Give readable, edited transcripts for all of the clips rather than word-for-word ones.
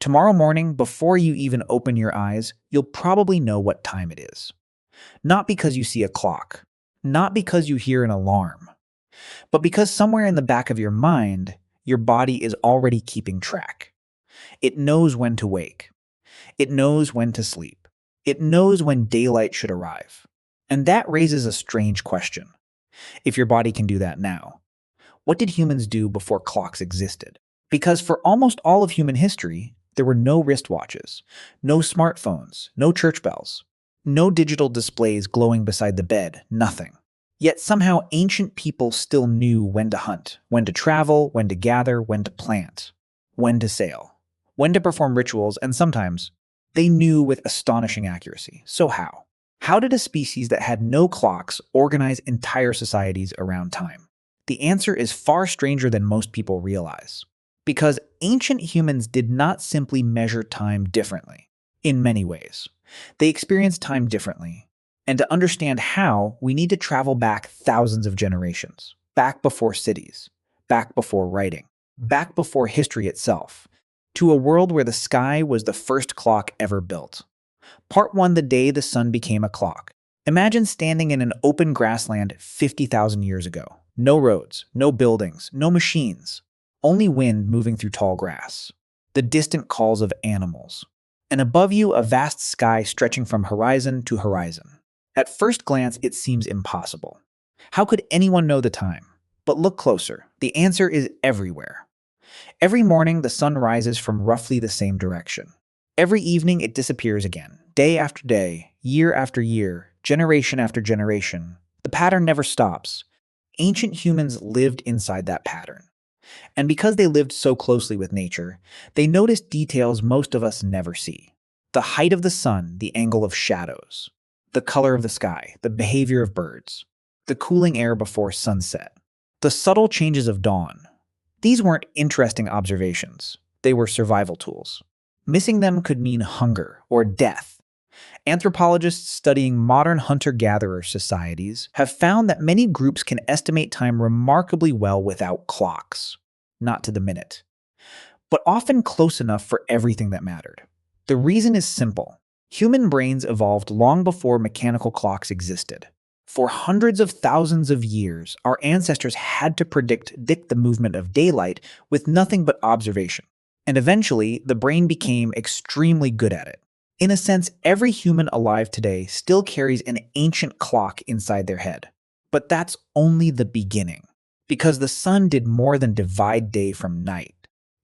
Tomorrow morning, before you even open your eyes, you'll probably know what time it is. Not because you see a clock, not because you hear an alarm, but because somewhere in the back of your mind, your body is already keeping track. It knows when to wake. It knows when to sleep. It knows when daylight should arrive. And that raises a strange question. If your body can do that now, what did humans do before clocks existed? Because for almost all of human history, there were no wristwatches, no smartphones, no church bells, no digital displays glowing beside the bed, nothing. Yet somehow ancient people still knew when to hunt, when to travel, when to gather, when to plant, when to sail, when to perform rituals, and sometimes they knew with astonishing accuracy. So how? How did a species that had no clocks organize entire societies around time? The answer is far stranger than most people realize. Because ancient humans did not simply measure time differently, in many ways. They experienced time differently. And to understand how, we need to travel back thousands of generations, back before cities, back before writing, back before history itself, to a world where the sky was the first clock ever built. Part 1: The day the sun became a clock. Imagine standing in an open grassland 50,000 years ago. No roads, no buildings, no machines. Only wind moving through tall grass. The distant calls of animals. And above you, a vast sky stretching from horizon to horizon. At first glance, it seems impossible. How could anyone know the time? But look closer. The answer is everywhere. Every morning, the sun rises from roughly the same direction. Every evening, it disappears again. Day after day, year after year, generation after generation. The pattern never stops. Ancient humans lived inside that pattern. And because they lived so closely with nature, they noticed details most of us never see. The height of the sun, the angle of shadows, the color of the sky, the behavior of birds, the cooling air before sunset, the subtle changes of dawn. These weren't interesting observations. They were survival tools. Missing them could mean hunger or death. Anthropologists studying modern hunter-gatherer societies have found that many groups can estimate time remarkably well without clocks, not to the minute, but often close enough for everything that mattered. The reason is simple. Human brains evolved long before mechanical clocks existed. For hundreds of thousands of years, our ancestors had to predict the movement of daylight with nothing but observation. And eventually, the brain became extremely good at it. In a sense, every human alive today still carries an ancient clock inside their head. But that's only the beginning. Because the sun did more than divide day from night.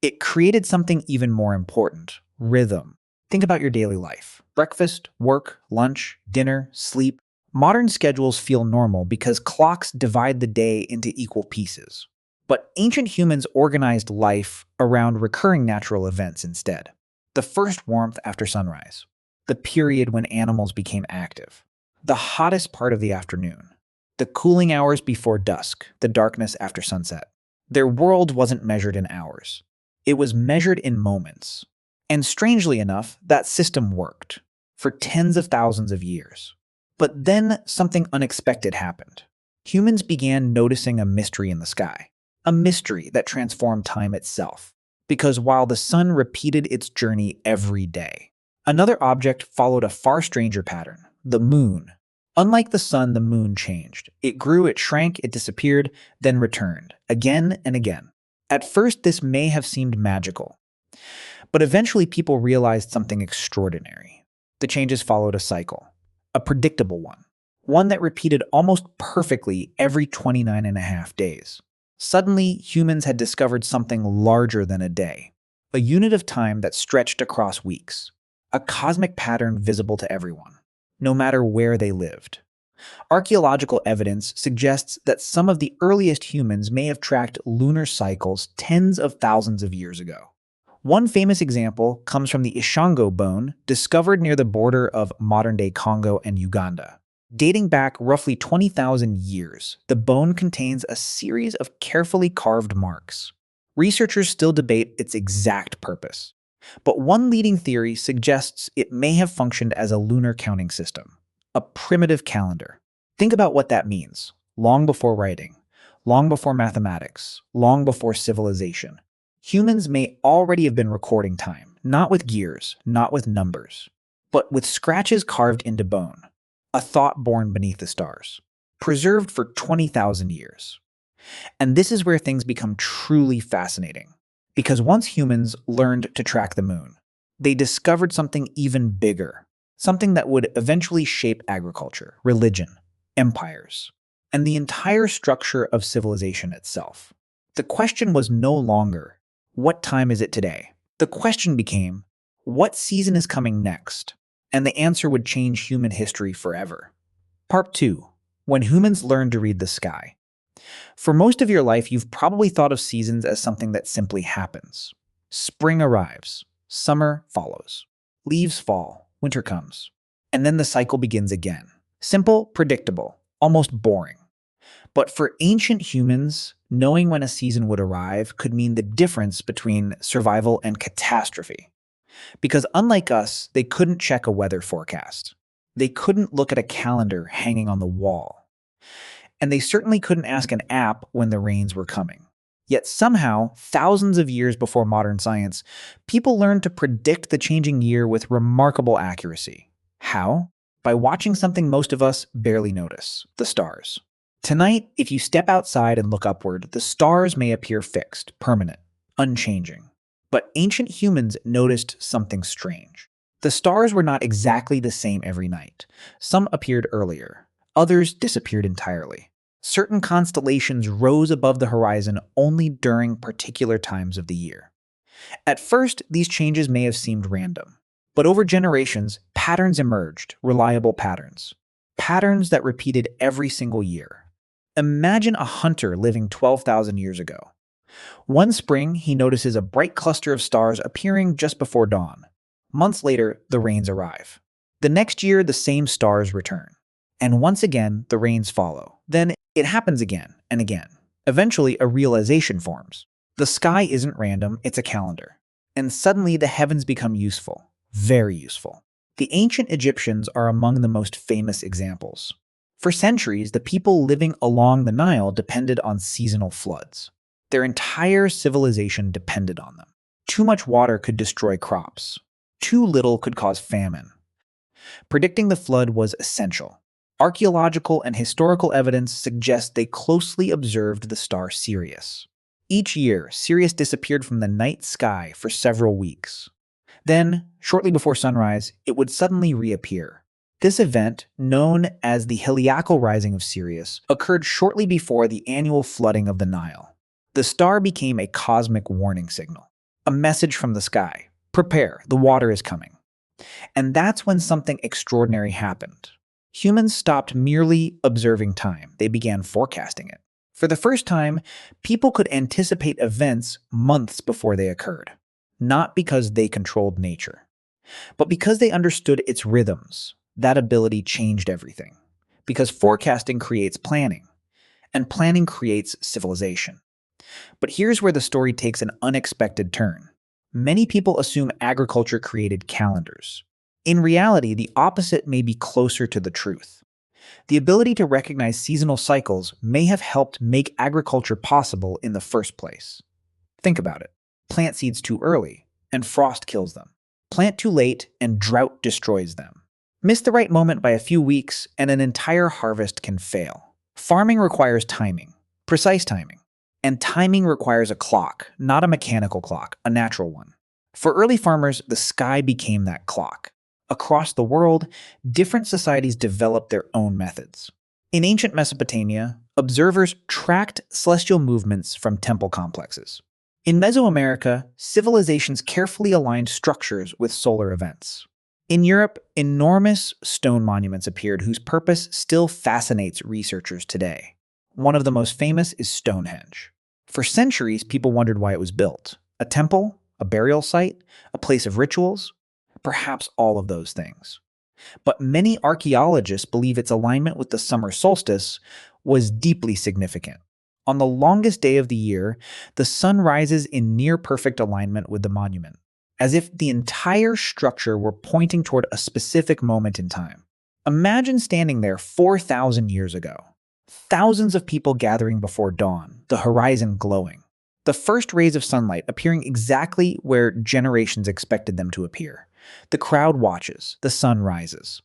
It created something even more important: rhythm. Think about your daily life. Breakfast, work, lunch, dinner, sleep. Modern schedules feel normal because clocks divide the day into equal pieces. But ancient humans organized life around recurring natural events instead. The first warmth after sunrise. The period when animals became active. The hottest part of the afternoon. The cooling hours before dusk, the darkness after sunset. Their world wasn't measured in hours. It was measured in moments. And strangely enough, that system worked for tens of thousands of years. But then something unexpected happened. Humans began noticing a mystery in the sky. A mystery that transformed time itself. Because while the sun repeated its journey every day, another object followed a far stranger pattern: the moon. Unlike the sun, the moon changed. It grew, it shrank, it disappeared, then returned, again and again. At first, this may have seemed magical. But eventually, people realized something extraordinary. The changes followed a cycle. A predictable one that repeated almost perfectly every 29 and a half days. Suddenly, humans had discovered something larger than a day, a unit of time that stretched across weeks, a cosmic pattern visible to everyone, no matter where they lived. Archaeological evidence suggests that some of the earliest humans may have tracked lunar cycles tens of thousands of years ago. One famous example comes from the Ishango bone, discovered near the border of modern-day Congo and Uganda. Dating back roughly 20,000 years, the bone contains a series of carefully carved marks. Researchers still debate its exact purpose, but one leading theory suggests it may have functioned as a lunar counting system, a primitive calendar. Think about what that means. Long before writing, long before mathematics, long before civilization, humans may already have been recording time, not with gears, not with numbers, but with scratches carved into bone, a thought born beneath the stars, preserved for 20,000 years. And this is where things become truly fascinating. Because once humans learned to track the moon, they discovered something even bigger, something that would eventually shape agriculture, religion, empires, and the entire structure of civilization itself. The question was no longer, what time is it today? The question became, what season is coming next? And the answer would change human history forever. Part 2. When humans learned to read the sky. For most of your life, you've probably thought of seasons as something that simply happens. Spring arrives, summer follows, leaves fall, winter comes, and then the cycle begins again. Simple, predictable, almost boring. But for ancient humans, knowing when a season would arrive could mean the difference between survival and catastrophe. Because unlike us, they couldn't check a weather forecast. They couldn't look at a calendar hanging on the wall. And they certainly couldn't ask an app when the rains were coming. Yet somehow, thousands of years before modern science, people learned to predict the changing year with remarkable accuracy. How? By watching something most of us barely notice: the stars. Tonight, if you step outside and look upward, the stars may appear fixed, permanent, unchanging. But ancient humans noticed something strange. The stars were not exactly the same every night. Some appeared earlier, others disappeared entirely. Certain constellations rose above the horizon only during particular times of the year. At first, these changes may have seemed random, but over generations, patterns emerged, reliable patterns. Patterns that repeated every single year. Imagine a hunter living 12,000 years ago. One spring, he notices a bright cluster of stars appearing just before dawn. Months later, the rains arrive. The next year, the same stars return. And once again, the rains follow. Then it happens again and again. Eventually, a realization forms. The sky isn't random, it's a calendar. And suddenly, the heavens become useful. Very useful. The ancient Egyptians are among the most famous examples. For centuries, the people living along the Nile depended on seasonal floods. Their entire civilization depended on them. Too much water could destroy crops. Too little could cause famine. Predicting the flood was essential. Archaeological and historical evidence suggests they closely observed the star Sirius. Each year, Sirius disappeared from the night sky for several weeks. Then, shortly before sunrise, it would suddenly reappear. This event, known as the heliacal rising of Sirius, occurred shortly before the annual flooding of the Nile. The star became a cosmic warning signal, a message from the sky. Prepare, the water is coming. And that's when something extraordinary happened. Humans stopped merely observing time. They began forecasting it. For the first time, people could anticipate events months before they occurred. Not because they controlled nature, but because they understood its rhythms. That ability changed everything. Because forecasting creates planning, and planning creates civilization. But here's where the story takes an unexpected turn. Many people assume agriculture created calendars. In reality, the opposite may be closer to the truth. The ability to recognize seasonal cycles may have helped make agriculture possible in the first place. Think about it. Plant seeds too early, and frost kills them. Plant too late, and drought destroys them. Miss the right moment by a few weeks, and an entire harvest can fail. Farming requires timing, precise timing. And timing requires a clock, not a mechanical clock, a natural one. For early farmers, the sky became that clock. Across the world, different societies developed their own methods. In ancient Mesopotamia, observers tracked celestial movements from temple complexes. In Mesoamerica, civilizations carefully aligned structures with solar events. In Europe, enormous stone monuments appeared whose purpose still fascinates researchers today. One of the most famous is Stonehenge. For centuries, people wondered why it was built. A temple? A burial site? A place of rituals? Perhaps all of those things. But many archaeologists believe its alignment with the summer solstice was deeply significant. On the longest day of the year, the sun rises in near-perfect alignment with the monument, as if the entire structure were pointing toward a specific moment in time. Imagine standing there 4,000 years ago. Thousands of people gathering before dawn, the horizon glowing. The first rays of sunlight appearing exactly where generations expected them to appear. The crowd watches, the sun rises.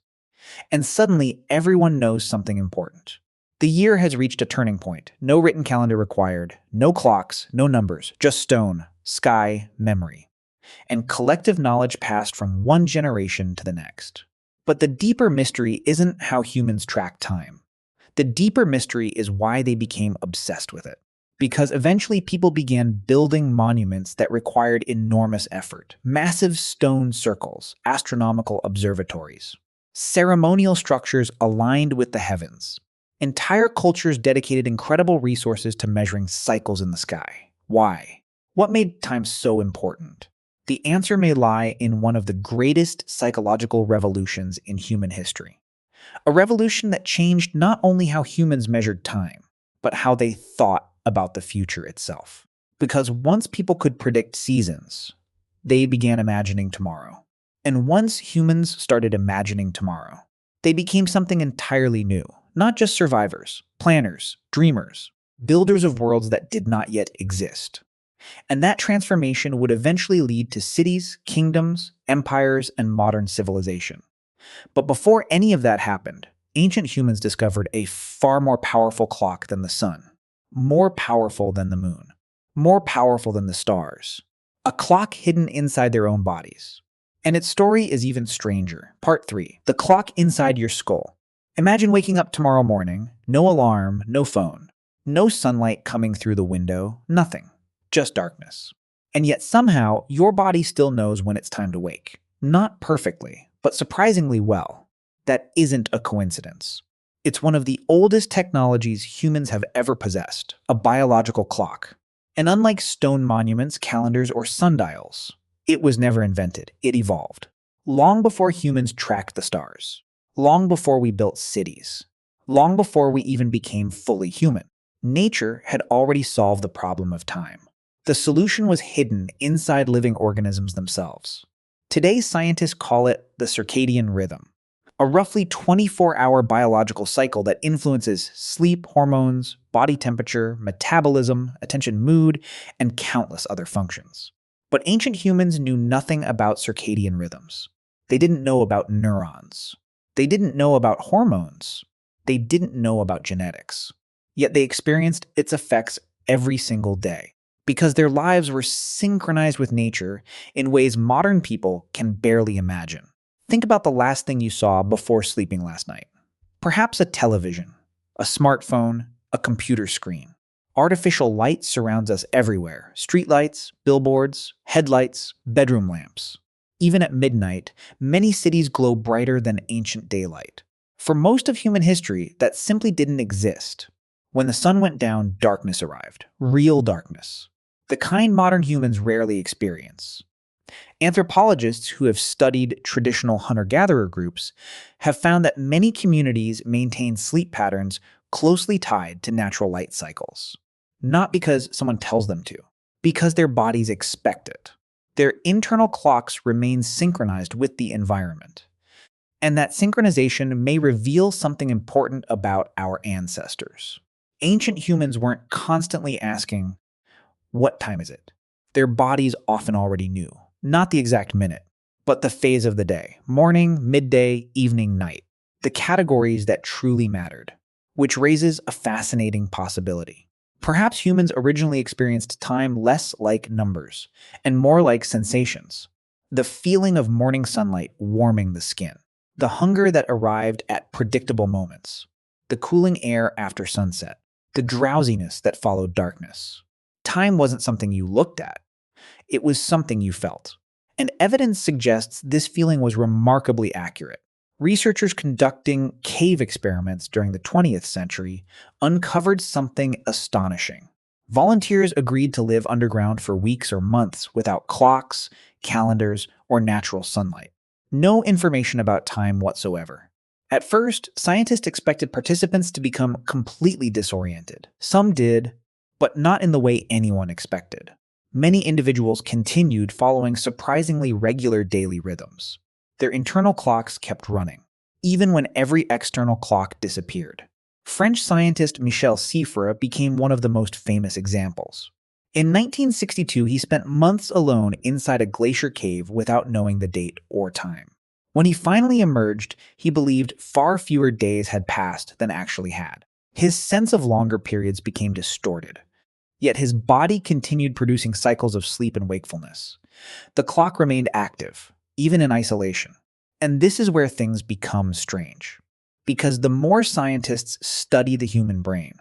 And suddenly, everyone knows something important. The year has reached a turning point. No written calendar required, no clocks, no numbers, just stone, sky, memory. And collective knowledge passed from one generation to the next. But the deeper mystery isn't how humans track time. The deeper mystery is why they became obsessed with it. Because eventually people began building monuments that required enormous effort, massive stone circles, astronomical observatories, ceremonial structures aligned with the heavens. Entire cultures dedicated incredible resources to measuring cycles in the sky. Why? What made time so important? The answer may lie in one of the greatest psychological revolutions in human history. A revolution that changed not only how humans measured time, but how they thought about the future itself. Because once people could predict seasons, they began imagining tomorrow. And once humans started imagining tomorrow, they became something entirely new. Not just survivors, planners, dreamers, builders of worlds that did not yet exist. And that transformation would eventually lead to cities, kingdoms, empires, and modern civilization. But before any of that happened, ancient humans discovered a far more powerful clock than the sun, more powerful than the moon, more powerful than the stars. A clock hidden inside their own bodies. And its story is even stranger. Part 3. The clock inside your skull. Imagine waking up tomorrow morning, no alarm, no phone, no sunlight coming through the window, nothing, just darkness. And yet somehow, your body still knows when it's time to wake. Not perfectly, but surprisingly well. That isn't a coincidence. It's one of the oldest technologies humans have ever possessed, a biological clock. And unlike stone monuments, calendars, or sundials, it was never invented, it evolved. Long before humans tracked the stars. Long before we built cities. Long before we even became fully human. Nature had already solved the problem of time. The solution was hidden inside living organisms themselves. Today, scientists call it the circadian rhythm, a roughly 24-hour biological cycle that influences sleep, hormones, body temperature, metabolism, attention, mood, and countless other functions. But ancient humans knew nothing about circadian rhythms. They didn't know about neurons. They didn't know about hormones. They didn't know about genetics. Yet they experienced its effects every single day, because their lives were synchronized with nature in ways modern people can barely imagine. Think about the last thing you saw before sleeping last night. Perhaps a television, a smartphone, a computer screen. Artificial light surrounds us everywhere. Streetlights, billboards, headlights, bedroom lamps. Even at midnight, many cities glow brighter than ancient daylight. For most of human history, that simply didn't exist. When the sun went down, darkness arrived. Real darkness. The kind modern humans rarely experience. Anthropologists who have studied traditional hunter-gatherer groups have found that many communities maintain sleep patterns closely tied to natural light cycles. Not because someone tells them to, because their bodies expect it. Their internal clocks remain synchronized with the environment. And that synchronization may reveal something important about our ancestors. Ancient humans weren't constantly asking, "What time is it?" Their bodies often already knew. Not the exact minute, but the phase of the day. Morning, midday, evening, night. The categories that truly mattered. Which raises a fascinating possibility. Perhaps humans originally experienced time less like numbers, and more like sensations. The feeling of morning sunlight warming the skin. The hunger that arrived at predictable moments. The cooling air after sunset. The drowsiness that followed darkness. Time wasn't something you looked at. It was something you felt. And evidence suggests this feeling was remarkably accurate. Researchers conducting cave experiments during the 20th century uncovered something astonishing. Volunteers agreed to live underground for weeks or months without clocks, calendars, or natural sunlight. No information about time whatsoever. At first, scientists expected participants to become completely disoriented. Some did, but not in the way anyone expected. Many individuals continued following surprisingly regular daily rhythms. Their internal clocks kept running, even when every external clock disappeared. French scientist Michel Siffre became one of the most famous examples. In 1962, he spent months alone inside a glacier cave without knowing the date or time. When he finally emerged, he believed far fewer days had passed than actually had. His sense of longer periods became distorted, yet his body continued producing cycles of sleep and wakefulness. The clock remained active, even in isolation. And this is where things become strange. Because the more scientists study the human brain,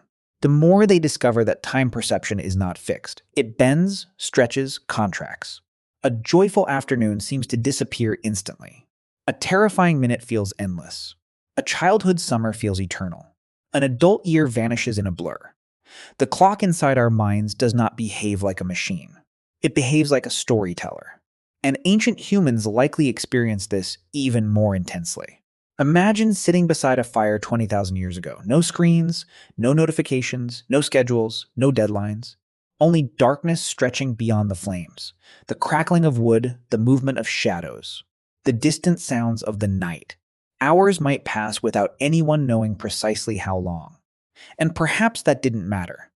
the more they discover that time perception is not fixed. It bends, stretches, contracts. A joyful afternoon seems to disappear instantly. A terrifying minute feels endless. A childhood summer feels eternal. An adult year vanishes in a blur. The clock inside our minds does not behave like a machine. It behaves like a storyteller. And ancient humans likely experienced this even more intensely. Imagine sitting beside a fire 20,000 years ago. No screens, no notifications, no schedules, no deadlines. Only darkness stretching beyond the flames. The crackling of wood, the movement of shadows. The distant sounds of the night. Hours might pass without anyone knowing precisely how long. And perhaps that didn't matter,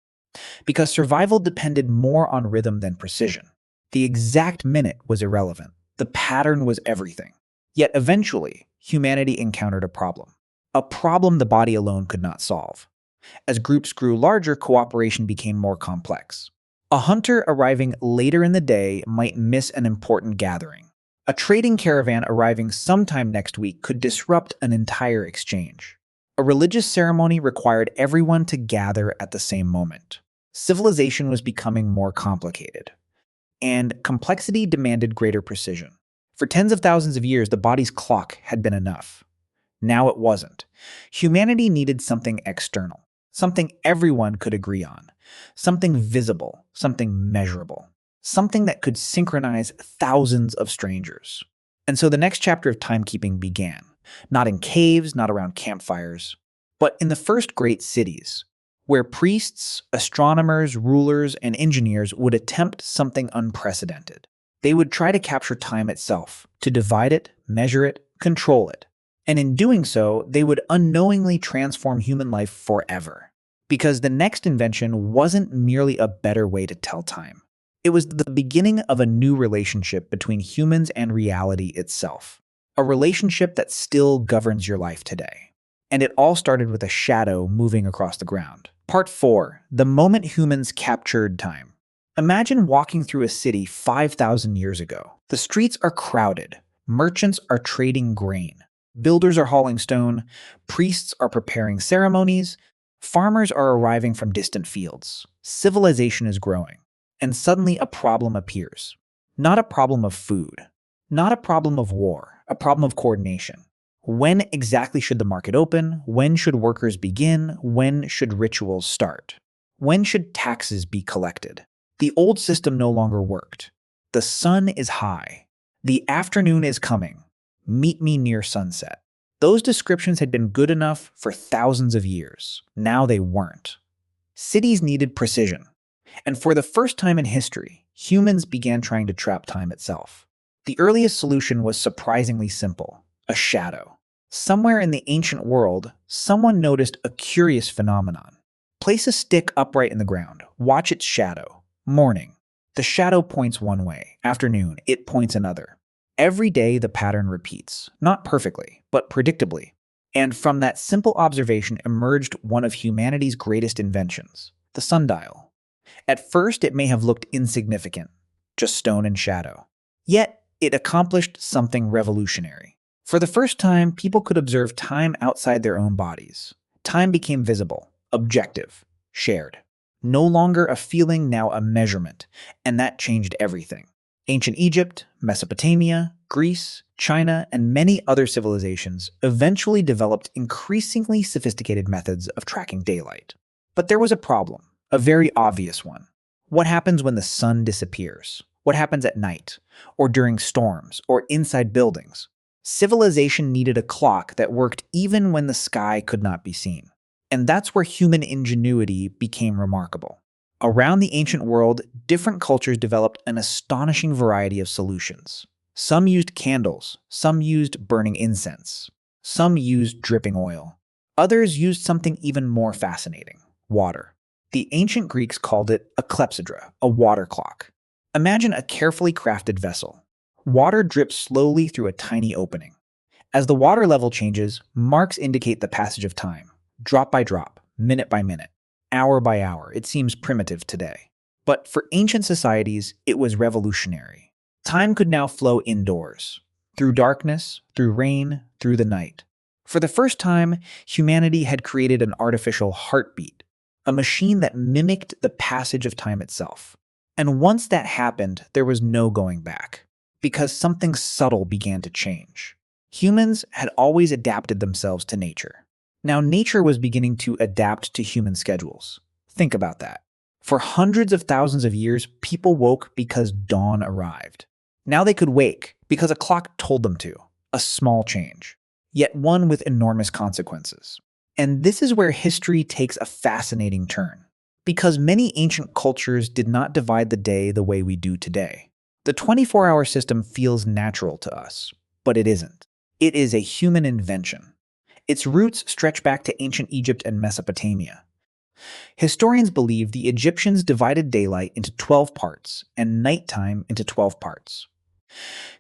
because survival depended more on rhythm than precision. The exact minute was irrelevant. The pattern was everything. Yet eventually, humanity encountered a problem the body alone could not solve. As groups grew larger, cooperation became more complex. A hunter arriving later in the day might miss an important gathering. A trading caravan arriving sometime next week could disrupt an entire exchange. A religious ceremony required everyone to gather at the same moment. Civilization was becoming more complicated, and complexity demanded greater precision. For tens of thousands of years, the body's clock had been enough. Now it wasn't. Humanity needed something external, something everyone could agree on, something visible, something measurable, something that could synchronize thousands of strangers. And so the next chapter of timekeeping began, not in caves, not around campfires, but in the first great cities, where priests, astronomers, rulers, and engineers would attempt something unprecedented. They would try to capture time itself, to divide it, measure it, control it. And in doing so, they would unknowingly transform human life forever. Because the next invention wasn't merely a better way to tell time. It was the beginning of a new relationship between humans and reality itself. A relationship that still governs your life today. And it all started with a shadow moving across the ground. Part 4. The moment humans captured time. Imagine walking through a city 5,000 years ago. The streets are crowded. Merchants are trading grain. Builders are hauling stone. Priests are preparing ceremonies. Farmers are arriving from distant fields. Civilization is growing. And suddenly a problem appears. Not a problem of food. Not a problem of war. A problem of coordination. When exactly should the market open? When should workers begin? When should rituals start? When should taxes be collected? The old system no longer worked. The sun is high. The afternoon is coming. Meet me near sunset. Those descriptions had been good enough for thousands of years. Now they weren't. Cities needed precision. And for the first time in history, humans began trying to trap time itself. The earliest solution was surprisingly simple: a shadow. Somewhere in the ancient world, someone noticed a curious phenomenon. Place a stick upright in the ground. Watch its shadow. Morning. The shadow points one way. Afternoon. It points another. Every day the pattern repeats. Not perfectly, but predictably. And from that simple observation emerged one of humanity's greatest inventions, the sundial. At first, it may have looked insignificant, just stone and shadow. Yet, it accomplished something revolutionary. For the first time, people could observe time outside their own bodies. Time became visible, objective, shared. No longer a feeling, now a measurement, and that changed everything. Ancient Egypt, Mesopotamia, Greece, China, and many other civilizations eventually developed increasingly sophisticated methods of tracking daylight. But there was a problem, a very obvious one. What happens when the sun disappears? What happens at night, or during storms, or inside buildings? Civilization needed a clock that worked even when the sky could not be seen. And that's where human ingenuity became remarkable. Around the ancient world, different cultures developed an astonishing variety of solutions. Some used candles, some used burning incense, some used dripping oil. Others used something even more fascinating: water. The ancient Greeks called it a clepsydra, a water clock. Imagine a carefully crafted vessel. Water drips slowly through a tiny opening. As the water level changes, marks indicate the passage of time, drop by drop, minute by minute, hour by hour. It seems primitive today. But for ancient societies, it was revolutionary. Time could now flow indoors, through darkness, through rain, through the night. For the first time, humanity had created an artificial heartbeat, a machine that mimicked the passage of time itself. And once that happened, there was no going back, because something subtle began to change. Humans had always adapted themselves to nature. Now nature was beginning to adapt to human schedules. Think about that. For hundreds of thousands of years, people woke because dawn arrived. Now they could wake because a clock told them to. A small change, yet one with enormous consequences. And this is where history takes a fascinating turn. Because many ancient cultures did not divide the day the way we do today. The 24-hour system feels natural to us, but it isn't. It is a human invention. Its roots stretch back to ancient Egypt and Mesopotamia. Historians believe the Egyptians divided daylight into 12 parts and nighttime into 12 parts,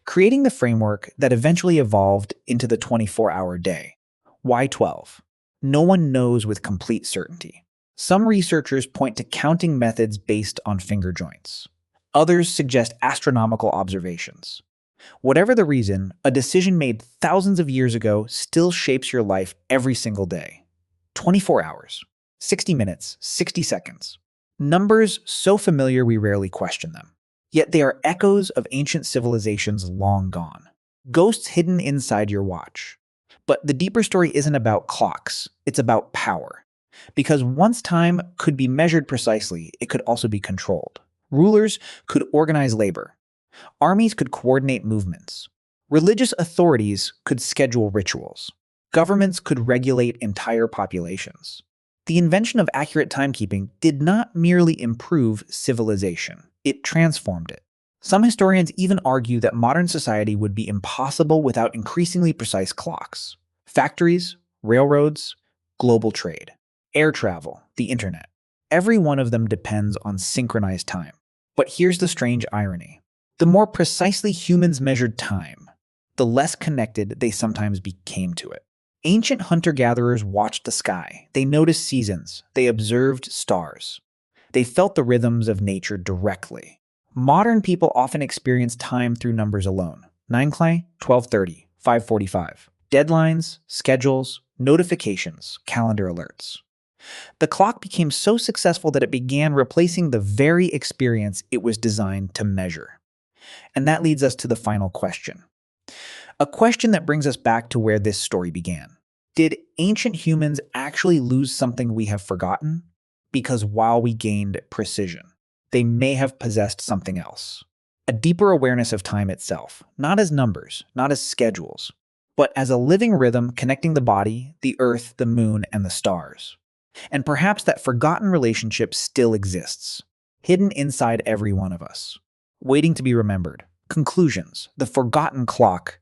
creating the framework that eventually evolved into the 24-hour day. Why 12? No one knows with complete certainty. Some researchers point to counting methods based on finger joints. Others suggest astronomical observations. Whatever the reason, a decision made thousands of years ago still shapes your life every single day. 24 hours, 60 minutes, 60 seconds. Numbers so familiar we rarely question them. Yet they are echoes of ancient civilizations long gone. Ghosts hidden inside your watch. But the deeper story isn't about clocks, it's about power. Because once time could be measured precisely, it could also be controlled. Rulers could organize labor. Armies could coordinate movements. Religious authorities could schedule rituals. Governments could regulate entire populations. The invention of accurate timekeeping did not merely improve civilization, it transformed it. Some historians even argue that modern society would be impossible without increasingly precise clocks. Factories, railroads, global trade, air travel, the internet. Every one of them depends on synchronized time. But here's the strange irony. The more precisely humans measured time, the less connected they sometimes became to it. Ancient hunter-gatherers watched the sky. They noticed seasons. They observed stars. They felt the rhythms of nature directly. Modern people often experience time through numbers alone. 9 clay, 12:30, 5:45. Deadlines, schedules, notifications, calendar alerts. The clock became so successful that it began replacing the very experience it was designed to measure. And that leads us to the final question. A question that brings us back to where this story began. Did ancient humans actually lose something we have forgotten? Because while we gained precision, they may have possessed something else. A deeper awareness of time itself, not as numbers, not as schedules, but as a living rhythm connecting the body, the earth, the moon, and the stars. And perhaps that forgotten relationship still exists, hidden inside every one of us, waiting to be remembered. Conclusions. The forgotten clock.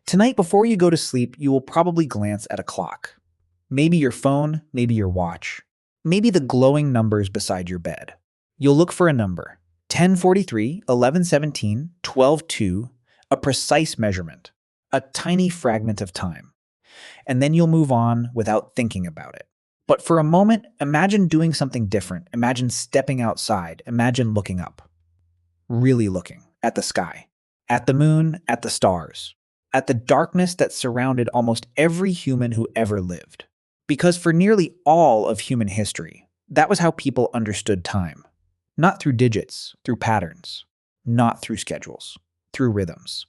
Tonight, before you go to sleep, you will probably glance at a clock. Maybe your phone, maybe your watch, maybe the glowing numbers beside your bed. You'll look for a number. 10:43, 11:17, 12:2, a precise measurement, a tiny fragment of time. And then you'll move on without thinking about it. But for a moment, imagine doing something different. Imagine stepping outside. Imagine looking up. Really looking at the sky, at the moon, at the stars, at the darkness that surrounded almost every human who ever lived. Because for nearly all of human history, that was how people understood time. Not through digits, through patterns. Not through schedules, through rhythms.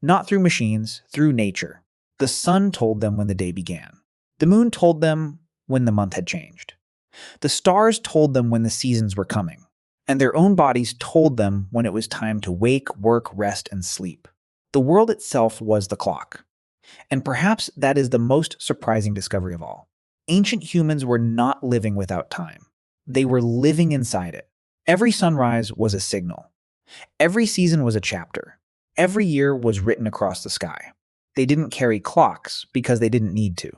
Not through machines, through nature. The sun told them when the day began. The moon told them when the month had changed. The stars told them when the seasons were coming. And their own bodies told them when it was time to wake, work, rest, and sleep. The world itself was the clock. And perhaps that is the most surprising discovery of all. Ancient humans were not living without time. They were living inside it. Every sunrise was a signal. Every season was a chapter. Every year was written across the sky. They didn't carry clocks because they didn't need to.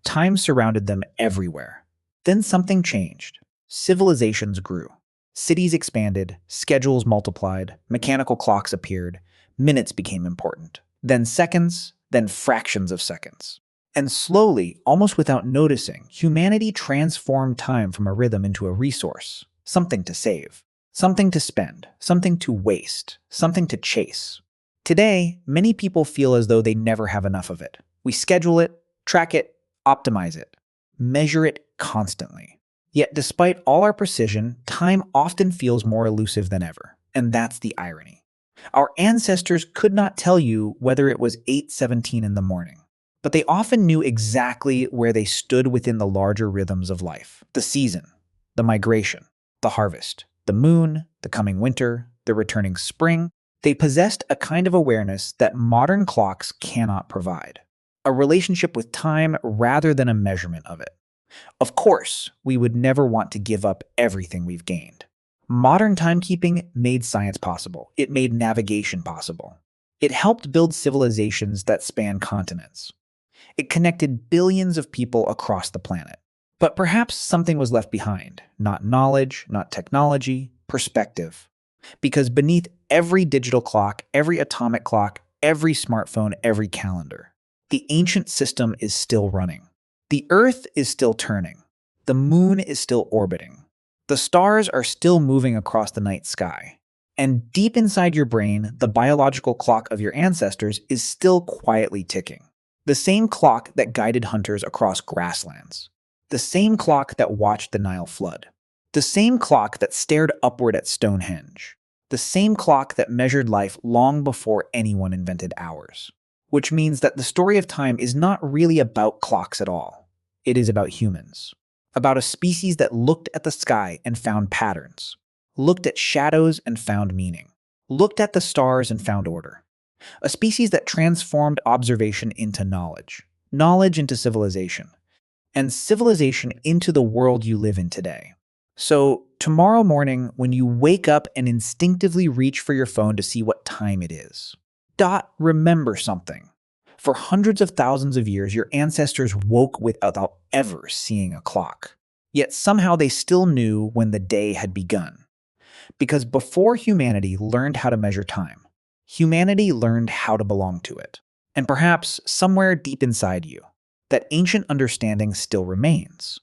Time surrounded them everywhere. Then something changed. civilizations grew. Cities expanded, schedules multiplied, mechanical clocks appeared, minutes became important. Then seconds, then fractions of seconds. And slowly, almost without noticing, humanity transformed time from a rhythm into a resource, something to save, something to spend, something to waste, something to chase. Today, many people feel as though they never have enough of it. We schedule it, track it, optimize it, measure it constantly. Yet despite all our precision, time often feels more elusive than ever. And that's the irony. Our ancestors could not tell you whether it was 8:17 in the morning, but they often knew exactly where they stood within the larger rhythms of life. The season, the migration, the harvest, the moon, the coming winter, the returning spring. They possessed a kind of awareness that modern clocks cannot provide. A relationship with time rather than a measurement of it. Of course, we would never want to give up everything we've gained. Modern timekeeping made science possible. It made navigation possible. It helped build civilizations that span continents. It connected billions of people across the planet. But perhaps something was left behind. Not knowledge, not technology, perspective. Because beneath every digital clock, every atomic clock, every smartphone, every calendar, the ancient system is still running. The Earth is still turning. The moon is still orbiting. The stars are still moving across the night sky. And deep inside your brain, the biological clock of your ancestors is still quietly ticking. The same clock that guided hunters across grasslands. The same clock that watched the Nile flood. The same clock that stared upward at Stonehenge. The same clock that measured life long before anyone invented hours. Which means that the story of time is not really about clocks at all. It is about humans. About a species that looked at the sky and found patterns. Looked at shadows and found meaning. Looked at the stars and found order. A species that transformed observation into knowledge. Knowledge into civilization. And civilization into the world you live in today. So, tomorrow morning, when you wake up and instinctively reach for your phone to see what time it is, remember something. For hundreds of thousands of years, your ancestors woke without ever seeing a clock. Yet somehow they still knew when the day had begun. Because before humanity learned how to measure time, humanity learned how to belong to it. And perhaps somewhere deep inside you, that ancient understanding still remains.